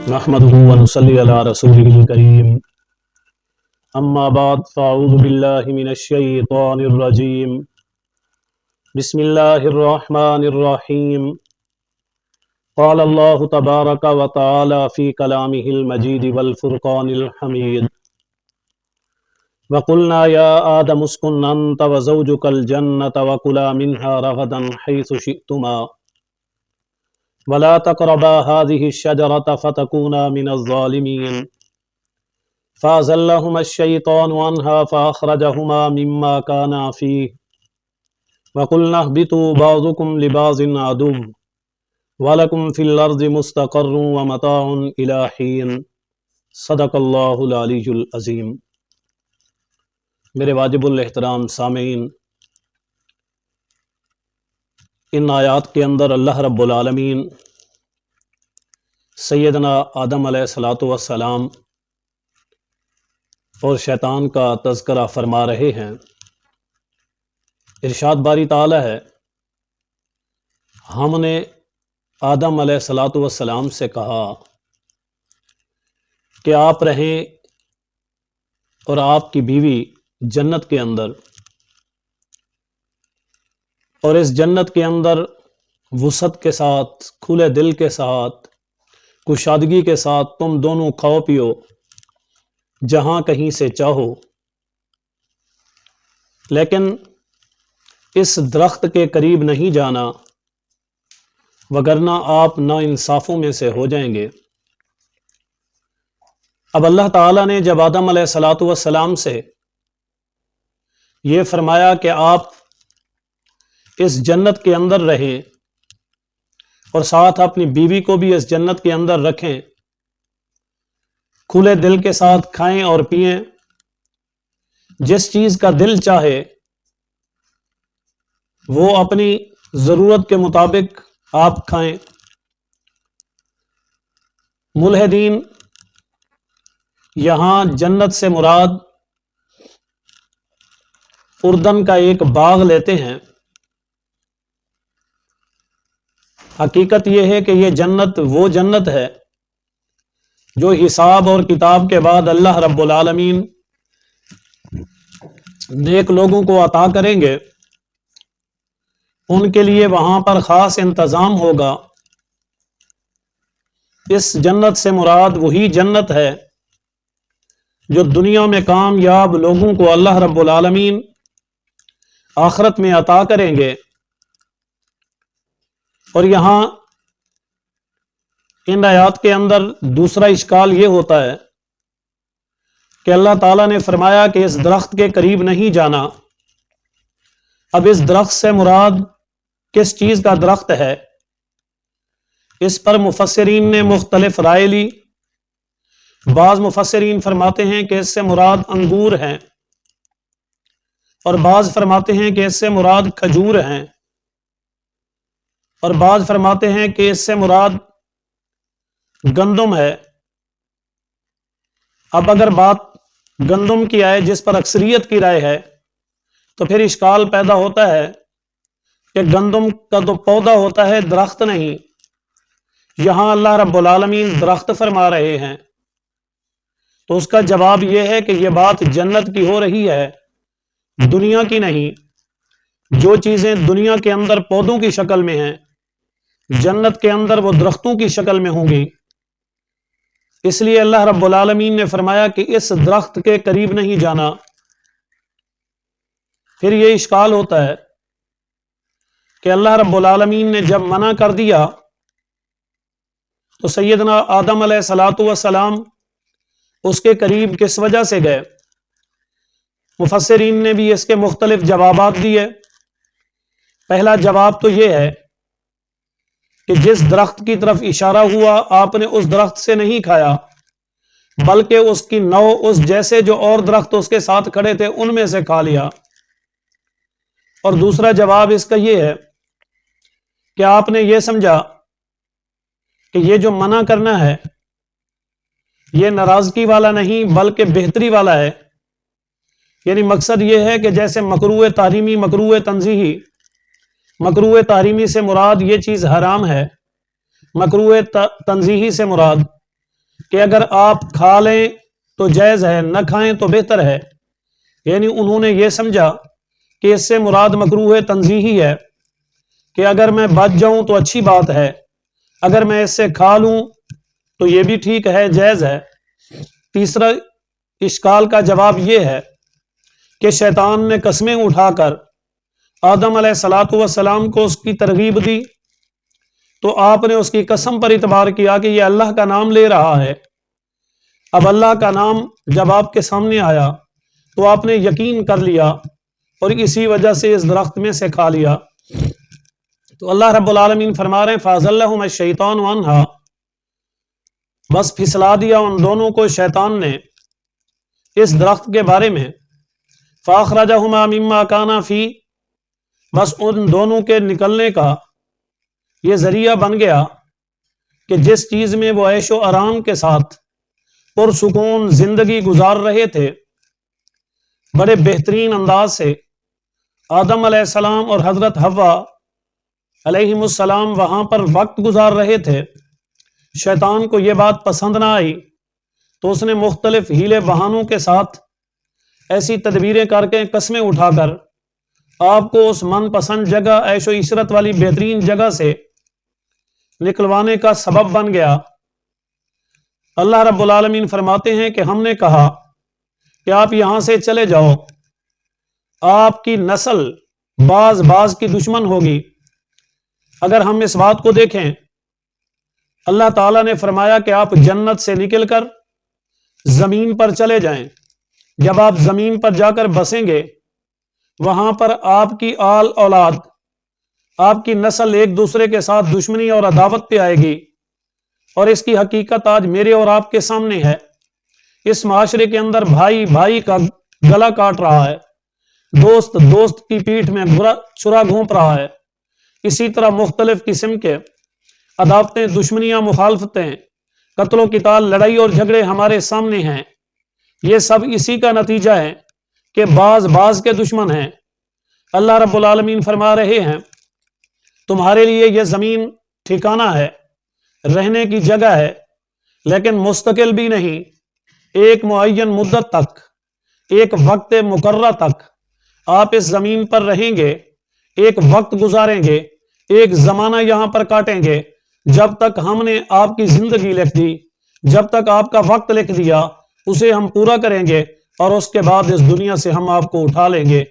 نحمده ونصلي على رسوله الكريم اما بعد فاعوذ بالله من الشيطان الرجيم بسم الله الرحمن الرحيم قال الله تبارك وتعالى في كلامه المجيد والفرقان الحميد وقلنا يا آدم اسكن أنت وزوجك الجنة وكلا منها رغدا حيث شئتما ولا تقربا هذه الشجرة فتكونا من الظالمين فأزلهما الشيطان عنها فأخرجهما مما كانا فيه وقلنا اهبطوا بعضكم لبعض عدو ولكم في الأرض مستقر ومتاع إلى حين صدق اللہ العلی العظیم۔ میرے واجب الاحترام سامعین، ان آیات کے اندر اللہ رب العالمین سیدنا آدم علیہ الصلاۃ والسلام اور شیطان کا تذکرہ فرما رہے ہیں۔ ارشاد باری تعالی ہے، ہم نے آدم علیہ الصلاۃ والسلام سے کہا کہ آپ رہیں اور آپ کی بیوی جنت کے اندر، اور اس جنت کے اندر وسعت کے ساتھ، کھلے دل کے ساتھ، کشادگی کے ساتھ تم دونوں کھاؤ پیو جہاں کہیں سے چاہو، لیکن اس درخت کے قریب نہیں جانا وگرنہ آپ ناانصافوں میں سے ہو جائیں گے۔ اب اللہ تعالیٰ نے جب آدم علیہ الصلاۃ والسلام سے یہ فرمایا کہ آپ اس جنت کے اندر رہیں اور ساتھ اپنی بیوی کو بھی اس جنت کے اندر رکھیں، کھلے دل کے ساتھ کھائیں اور پئیں، جس چیز کا دل چاہے وہ اپنی ضرورت کے مطابق آپ کھائیں۔ ملحدین یہاں جنت سے مراد اردن کا ایک باغ لیتے ہیں۔ حقیقت یہ ہے کہ یہ جنت وہ جنت ہے جو حساب اور کتاب کے بعد اللہ رب العالمین نیک لوگوں کو عطا کریں گے۔ ان کے لیے وہاں پر خاص انتظام ہوگا۔ اس جنت سے مراد وہی جنت ہے جو دنیا میں کامیاب لوگوں کو اللہ رب العالمین آخرت میں عطا کریں گے۔ اور یہاں ان آیات کے اندر دوسرا اشکال یہ ہوتا ہے کہ اللہ تعالیٰ نے فرمایا کہ اس درخت کے قریب نہیں جانا۔ اب اس درخت سے مراد کس چیز کا درخت ہے؟ اس پر مفسرین نے مختلف رائے لی۔ بعض مفسرین فرماتے ہیں کہ اس سے مراد انگور ہیں، اور بعض فرماتے ہیں کہ اس سے مراد کھجور ہیں، اور بعض فرماتے ہیں کہ اس سے مراد گندم ہے۔ اب اگر بات گندم کی آئے جس پر اکثریت کی رائے ہے تو پھر اشکال پیدا ہوتا ہے کہ گندم کا تو پودا ہوتا ہے، درخت نہیں۔ یہاں اللہ رب العالمین درخت فرما رہے ہیں، تو اس کا جواب یہ ہے کہ یہ بات جنت کی ہو رہی ہے، دنیا کی نہیں۔ جو چیزیں دنیا کے اندر پودوں کی شکل میں ہیں، جنت کے اندر وہ درختوں کی شکل میں ہوں گی۔ اس لیے اللہ رب العالمین نے فرمایا کہ اس درخت کے قریب نہیں جانا۔ پھر یہ اشکال ہوتا ہے کہ اللہ رب العالمین نے جب منع کر دیا تو سیدنا آدم علیہ الصلاۃ والسلام اس کے قریب کس وجہ سے گئے؟ مفسرین نے بھی اس کے مختلف جوابات دیے۔ پہلا جواب تو یہ ہے کہ جس درخت کی طرف اشارہ ہوا آپ نے اس درخت سے نہیں کھایا، بلکہ اس کی نو اس جیسے جو اور درخت اس کے ساتھ کھڑے تھے ان میں سے کھا لیا۔ اور دوسرا جواب اس کا یہ ہے کہ آپ نے یہ سمجھا کہ یہ جو منع کرنا ہے یہ ناراضگی والا نہیں بلکہ بہتری والا ہے، یعنی مقصد یہ ہے کہ جیسے مکروہ تحریمی، مکروہ تنزیہی، مکروہ تحریمی سے مراد یہ چیز حرام ہے، مکروہ تنزیہی سے مراد کہ اگر آپ کھا لیں تو جائز ہے، نہ کھائیں تو بہتر ہے۔ یعنی انہوں نے یہ سمجھا کہ اس سے مراد مکروہ تنزیہی ہے کہ اگر میں بچ جاؤں تو اچھی بات ہے، اگر میں اس سے کھا لوں تو یہ بھی ٹھیک ہے، جائز ہے۔ تیسرا اشکال کا جواب یہ ہے کہ شیطان نے قسمیں اٹھا کر آدم علیہ الصلوۃ والسلام کو اس کی ترغیب دی، تو آپ نے اس کی قسم پر اعتبار کیا کہ یہ اللہ کا نام لے رہا ہے۔ اب اللہ کا نام جب آپ کے سامنے آیا تو آپ نے یقین کر لیا اور اسی وجہ سے اس درخت میں سے کھا لیا۔ تو اللہ رب العالمین فرما رہے ہیں فَأَزَلَّهُمَا الشَّيْطَانُ عَنْهَا، بس پھسلا دیا ان دونوں کو شیطان نے اس درخت کے بارے میں۔ فَأَخْرَجَهُمَا مِمَّا كَانَا فِيهِ، بس ان دونوں کے نکلنے کا یہ ذریعہ بن گیا کہ جس چیز میں وہ عیش و آرام کے ساتھ پرسکون زندگی گزار رہے تھے، بڑے بہترین انداز سے آدم علیہ السلام اور حضرت حوا علیہم السلام وہاں پر وقت گزار رہے تھے، شیطان کو یہ بات پسند نہ آئی تو اس نے مختلف ہیلے بہانوں کے ساتھ ایسی تدبیریں کر کے قسمیں اٹھا کر آپ کو اس من پسند جگہ عیش و عشرت والی بہترین جگہ سے نکلوانے کا سبب بن گیا۔ اللہ رب العالمین فرماتے ہیں کہ ہم نے کہا کہ آپ یہاں سے چلے جاؤ، آپ کی نسل باز باز کی دشمن ہوگی۔ اگر ہم اس بات کو دیکھیں، اللہ تعالیٰ نے فرمایا کہ آپ جنت سے نکل کر زمین پر چلے جائیں، جب آپ زمین پر جا کر بسیں گے وہاں پر آپ کی آل اولاد، آپ کی نسل ایک دوسرے کے ساتھ دشمنی اور عداوت پہ آئے گی، اور اس کی حقیقت آج میرے اور آپ کے سامنے ہے۔ اس معاشرے کے اندر بھائی بھائی کا گلا کاٹ رہا ہے، دوست دوست کی پیٹھ میں چھرا گھونپ رہا ہے، اسی طرح مختلف قسم کے عداوتیں، دشمنیاں، مخالفتیں، قتل و قتال، لڑائی اور جھگڑے ہمارے سامنے ہیں۔ یہ سب اسی کا نتیجہ ہے کہ بعض بعض کے دشمن ہیں۔ اللہ رب العالمین فرما رہے ہیں تمہارے لیے یہ زمین ٹھکانہ ہے، رہنے کی جگہ ہے، لیکن مستقل بھی نہیں، ایک معین مدت تک، ایک وقت مقررہ تک آپ اس زمین پر رہیں گے، ایک وقت گزاریں گے، ایک زمانہ یہاں پر کاٹیں گے، جب تک ہم نے آپ کی زندگی لکھ دی، جب تک آپ کا وقت لکھ دیا، اسے ہم پورا کریں گے اور اس کے بعد اس دنیا سے ہم آپ کو اٹھا لیں گے۔